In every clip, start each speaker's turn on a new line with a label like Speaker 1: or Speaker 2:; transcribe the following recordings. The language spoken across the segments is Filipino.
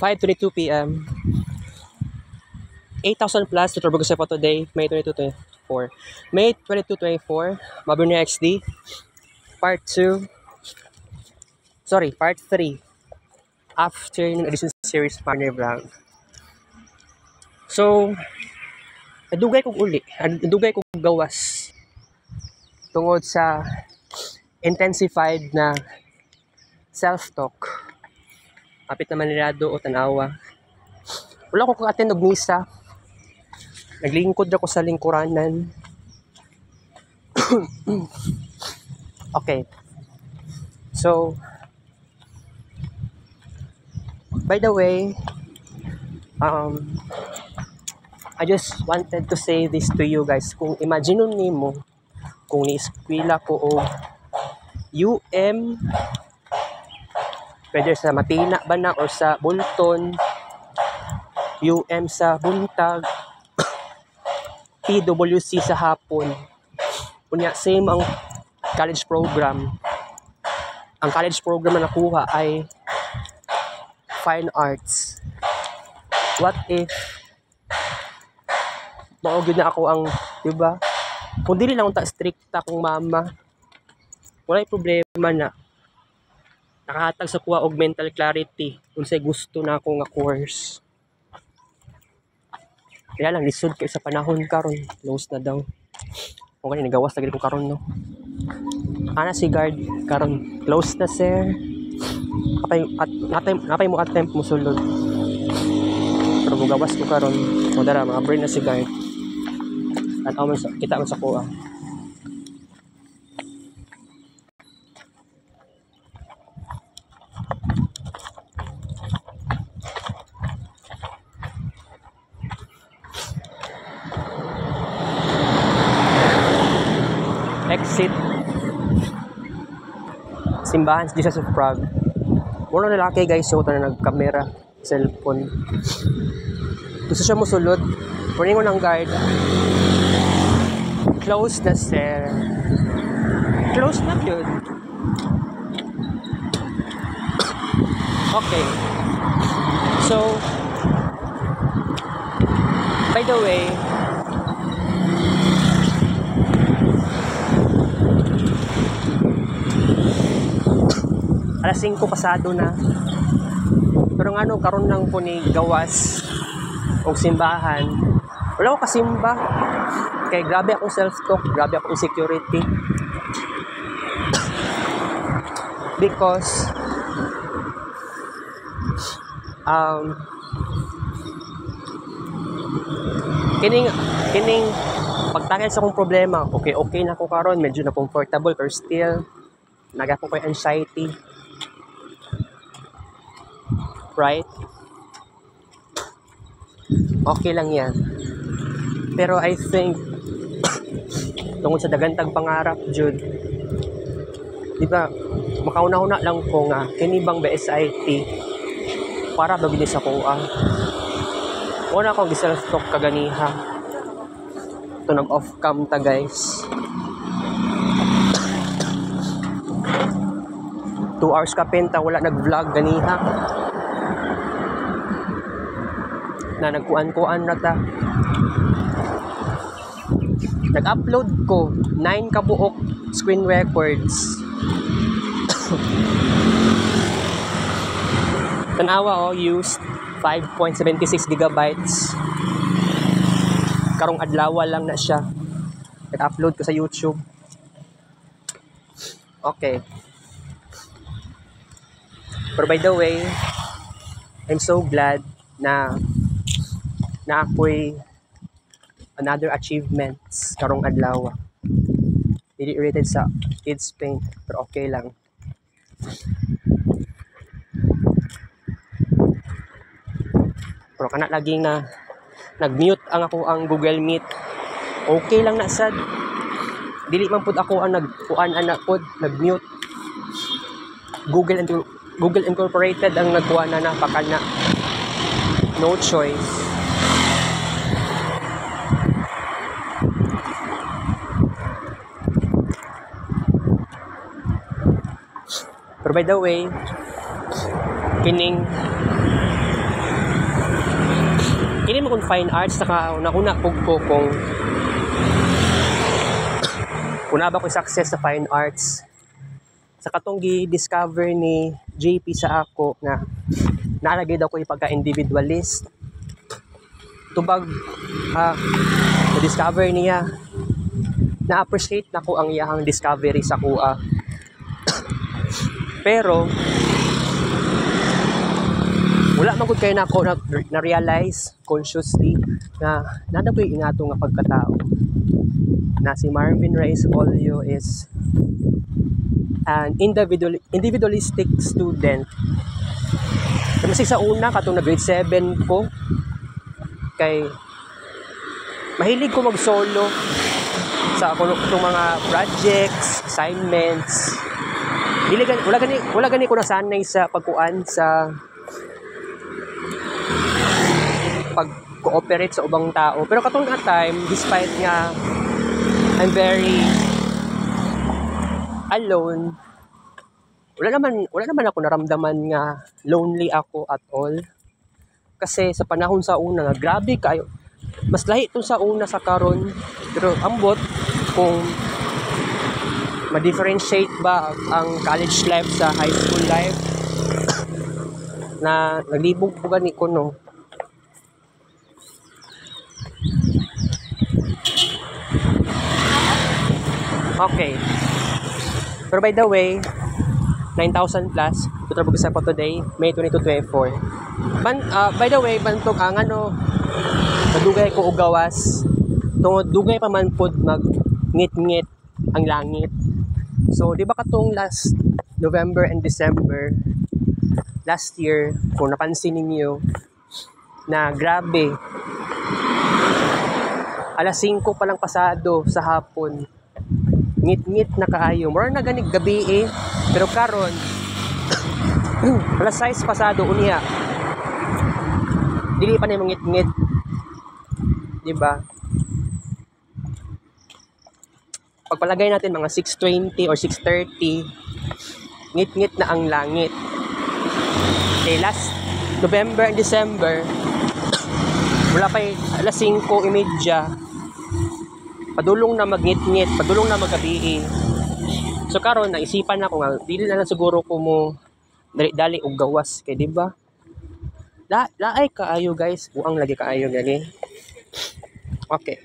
Speaker 1: 5:22 p.m. 8,000 plus to Turbo Josefa today, May 22, 24. May 22, 24, Mabuno XD, Part 2. Sorry, Part 3. Afternoon edition series Partner Vlog. So, nadugay kong uli. Nadugay kong gawas. Tungod sa intensified na self-talk. Kapit na Manilado o Tanawa. Wala ko kung-attend og misa. Naglingkod ako sa lingkuranan. Okay. So, by the way, I just wanted to say this to you guys. Kung imagine nimo kung ni-eskwela ko o UM, whether sa Matina ba na or sa Bulton, UM sa Buntag, PWC sa hapon. Kunya, same ang college program. Ang college program na nakuha ay fine arts. What if maugid na ako ang, diba? Kung dili lang ta stricta kong mama, walay problema na. Nakahatag sa kuha og mental clarity kung say gusto na ako nga course. Kaya lang, lisod kayo sa panahon karon, close na daw. Kung ganyan, nagawas na ko karon, no? Ana si guard karon, close na sir. Napay mo attempt mo sulod. Pero gawas ko karon, o dara, mga brain na si guard. At kita man sa kuha. Exit simbahan sa Jesus of Prague. Muna lalaki guys, so ito na nag-camera, cellphone. Gusto siya musulod. Morning ko ng guard. Close na sir. Close na yun. Okay. So, by the way, alas 5 pasado na. Pero nga karon lang po ni gawas o simbahan. Wala ko kasimba. Kaya grabe akong self-talk, grabe akong insecurity. Because kining pagtakil sa akong problema, okay na ako karon, medyo na comfortable, pero still nagako ko'y anxiety. Right? Okay lang yan. Pero I think tungkol sa dagantag pangarap, Jude, di ba, makauna-una lang ko nga, kinibang BSIT para babinis ako una akong self-talk kaganiha. Ito nag-off-cam ta guys. 2 hours ka penta, wala nag-vlog ganiha. Na nagkuan-kuan na ta. Nag-upload ko 9 kabuok screen records. Tanawa used 5.76 gigabytes. Karong adlaw lang na siya. Nag-upload ko sa YouTube. Okay. But by the way, I'm so glad na ako'y another achievements karong adlaw. Hindi rated sa Kids Paint, pero okay lang. Pero kana laging na nag-mute ang Google Meet. Okay lang na sad. Dili man pud ako ang nag-mute. Google Incorporated ang nagkuha na pakal na. No choice. Pero by the way, kining Kini mo kung fine arts, saka una-una ko kung una ba ko success sa fine arts. Sa katong gi-discover ni JP sa ako na nalagay daw ko ipagka-individualist. Tubag, na-discover niya. Na-appreciate na ko ang iyahang discovery sa kuha. Pero, wala man gud kayo na ako na-realize consciously na nada ko ingato nga pagkatao. Na si Marvin Reyes Olio is an individualistic student. Kasi sa una, katong na grade 7 ko, kay mahilig ko mag-solo sa itong mga projects, assignments. Wala gani ko nasanay sa pagkuan sa pag-cooperate sa ubang tao. Pero katong nga time, despite nga I'm very alone, wala naman ako naramdaman nga lonely ako at all. Kasi sa panahon sa una nga, grabe kayo. Mas lahi itong sa una sa karon. Pero ambot kung ma-differentiate ba ang college life sa high school life na naglibog po gani ko, no? Okay. Pero by the way, 9,000 plus, tutrabog sa po today, May 22, 24. By the way, bantog ang madugay ko ugawas. Tungod dugay pa man pod mag ngit-ngit ang langit. So, di ba katong last November and December last year, kung napansin ninyo na grabe, alas 5 pa lang pasado sa hapon, ngit-ngit na kaayo. Mura na ganig gabi pero karon alas 6 pasado unya. Dili pa na yung ngit-ngit. Diba? Pagpalagay natin mga 6:20 or 6:30, ngit-ngit na ang langit. Okay, last November and December, wala pa alas 5:30. Padulong na magngit-ngit, padulong na magabi. So karon naisipan ako nga dili na lang siguro ko mo dali og gawas kay di ba? Laay kaayo guys, buang lagi kaayo gani. Okay.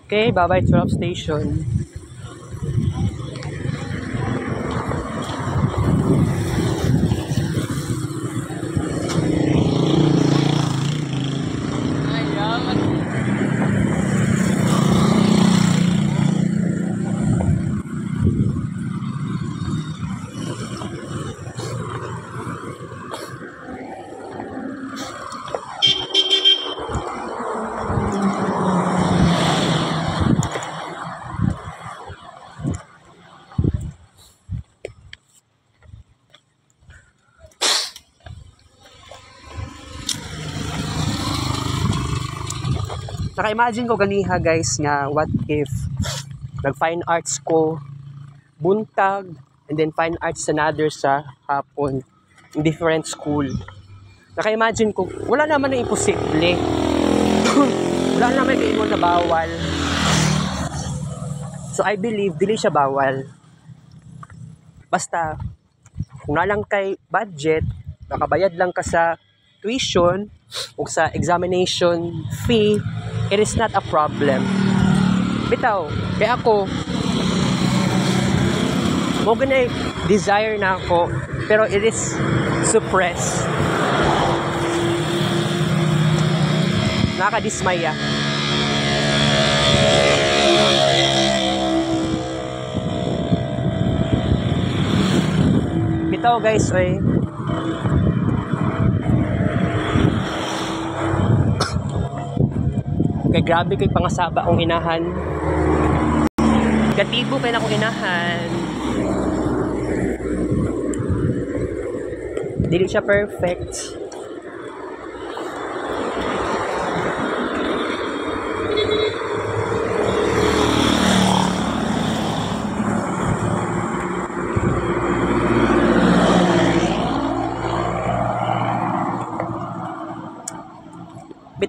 Speaker 1: Okay, bye-bye 12 station. Naka-imagine ko ganiha guys nga what if nag-fine arts ko buntag and then fine arts another sa hapon in different school. Naka-imagine ko wala naman na imposible. Wala naman kaingon na bawal. So I believe dili siya bawal. Basta kung nalang kay budget, nakabayad lang ka sa tuition o sa examination fee, it is not a problem. Bitaw, kaya ako, mo ganay desire na ako, pero it is suppressed. Nakadismaya. Bitaw guys, oy. Kay grabe kay pangasaba akong inahan. Gatibo kay na akong inahan. Dili siya perfect.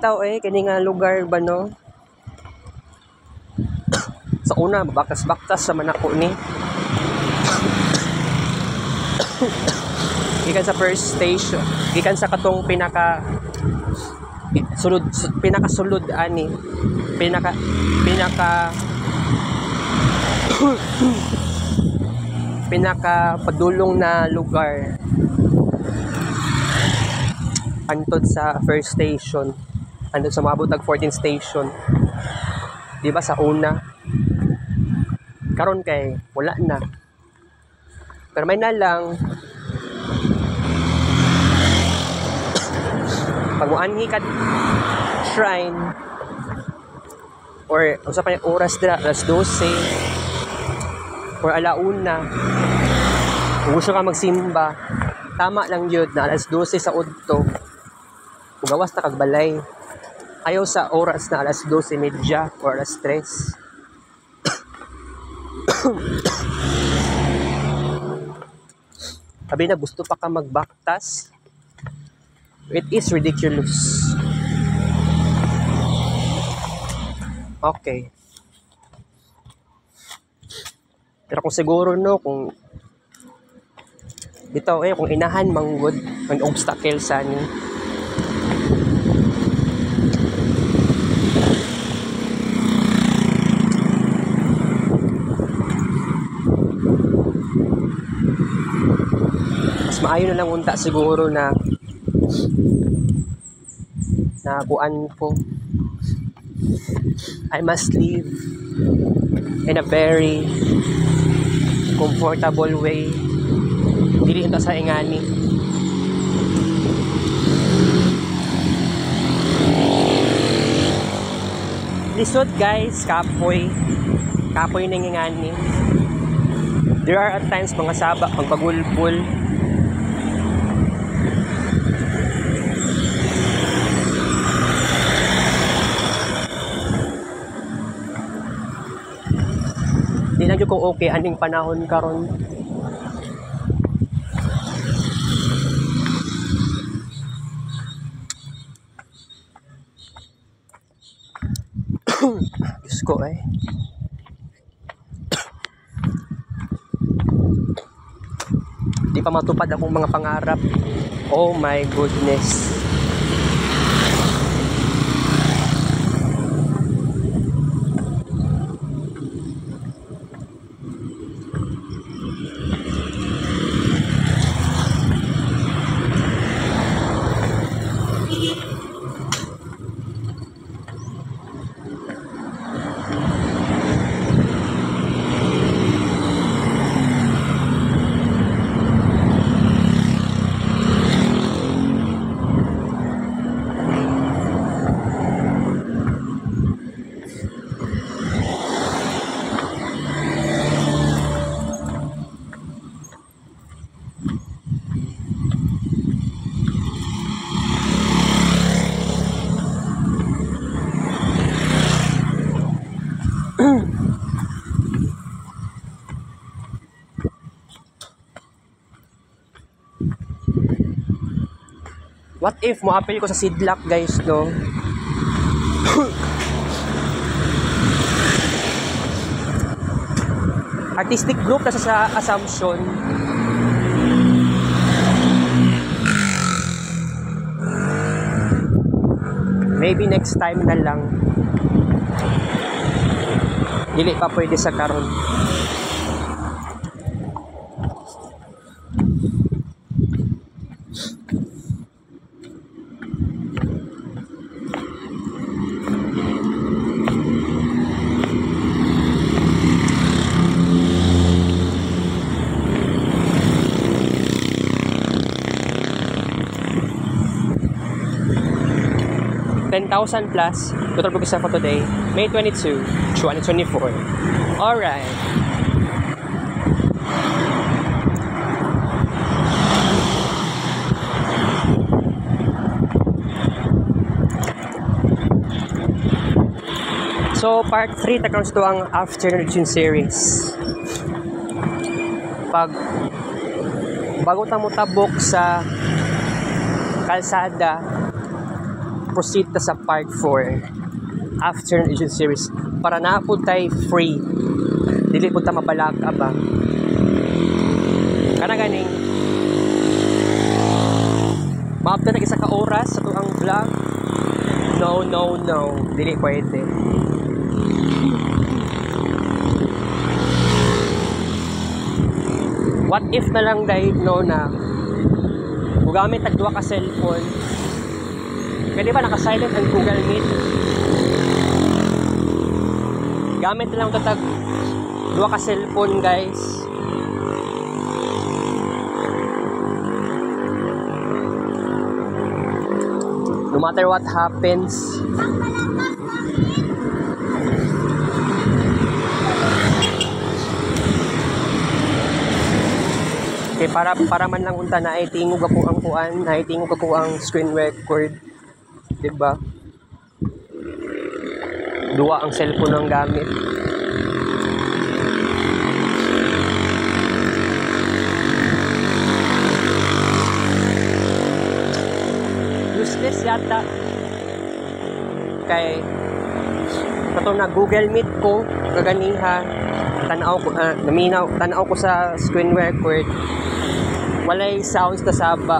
Speaker 1: bitaw kini nga lugar ba no? Sa una baktas-baktas sa manako ni. Gikan sa first station, gikan sa katong pinakasulod ani. Pinaka padulong na lugar antod sa first station, antod sa maabot tag 14th station, di ba sa una. Karon kay wala na, pero may na lang pag muanhi ka shrine or usa pa yung oras dira alas 12 or alauna, kung gusto ka magsimba, tama lang yun na alas 12 sa udto gawas na kagbalay. Ayaw sa oras na alas 12:30 or alas 3. Sabi na gusto pa ka magbaktas, it is ridiculous. Okay. Pero kung siguro no, kung bitaw kung inahan manggod ang obstacle sa ni. Mas maayo na lang unta siguro na kuan ko. I must live in a very comfortable way. Dili ito sa ingani. Lisod guys, kapoy nang ingani. There are at times mga sabak, pagpagulpul. Di lang yung kung okay aning panahon karon. Diyos ko di pa matupad akong mga pangarap. Oh my goodness. What if mo-appeal ko sa Sidlak guys no? Artistic group na sa Assumption. Maybe next time na lang. Dili pa pwede sa karon. $10,000 plus. Total book for today, May 22, 2024. Alright. So, part 3 takang ito ang afternoon series. Bago ta mo tabok sa kalsada, proceed ta sa part 4 after ng Asian series para na po tayo free dili po ta mabalaka ba kana ganing maabot na isa ka oras sa tuang vlog. No dili pwede. What if na lang dahil no na gamit tag duha ka cellphone. Kaya ba naka-silent ang Google Meet? Gamit na lang tag duha ka cellphone, guys. No matter what happens, okay, para man lang unta na ay tingog ako ang kuan, na ay tingog ako ang screen record, 'di ba? Duwa ang cellphone ang gamit. Useless yata. Kay katong na Google Meet ko kaganiha tanaw ko tanaw ko sa screen record walay sounds ta saba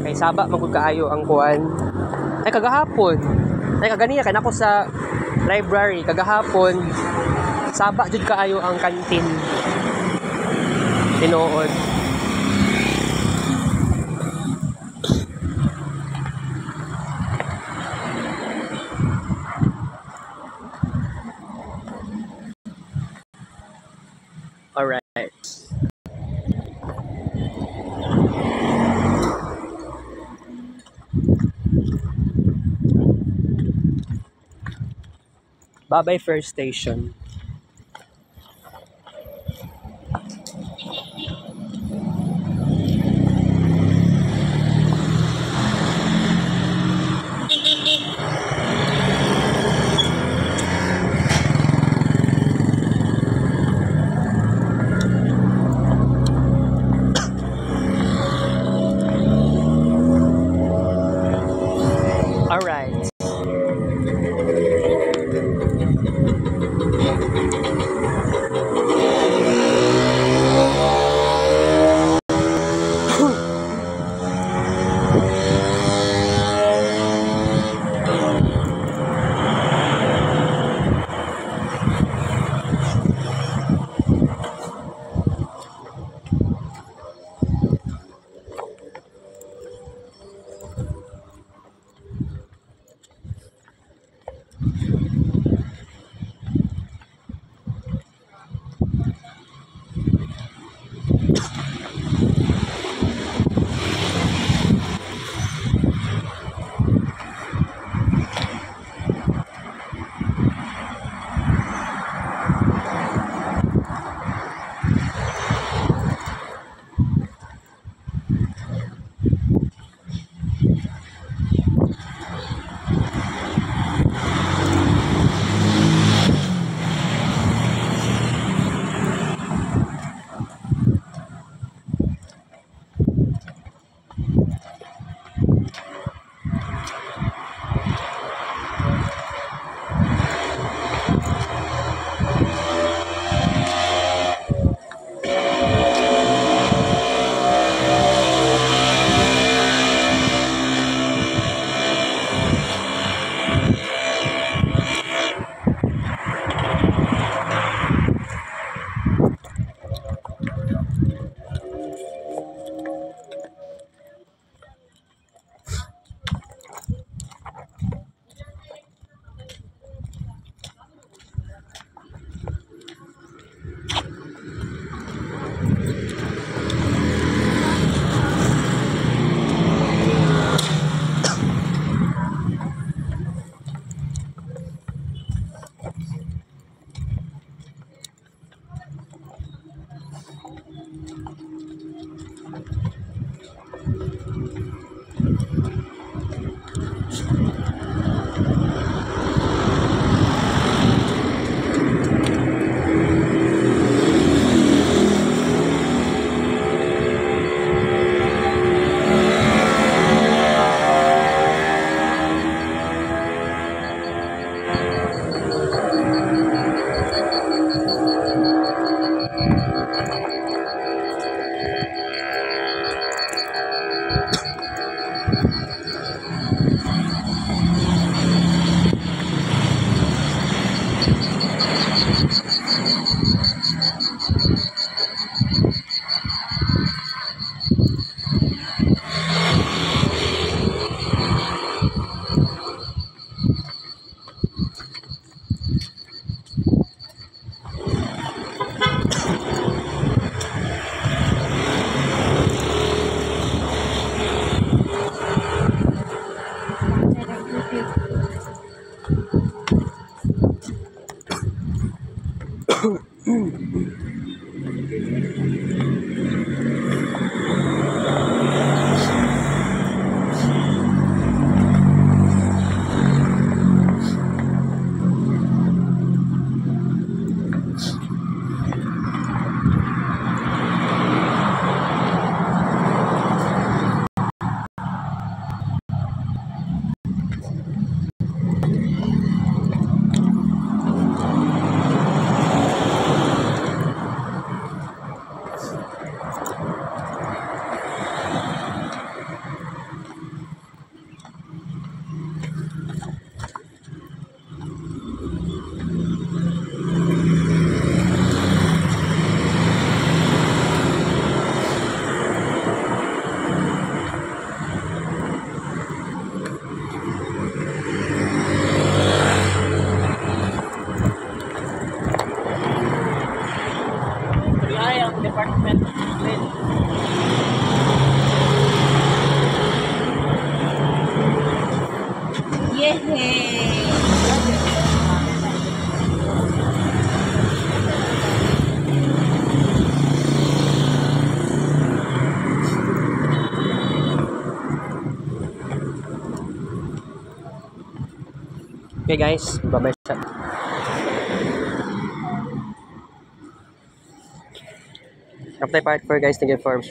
Speaker 1: kay saba magud kaayo ang kuan ay kagahapon ay kaganiya kay nako sa library kagahapon saba jud kaayo ang kantin tinuod. Alright. Bye-bye first station. Alright. Department.
Speaker 2: Yehey!
Speaker 1: Okay guys, bye-bye. After part 4 guys, thank you for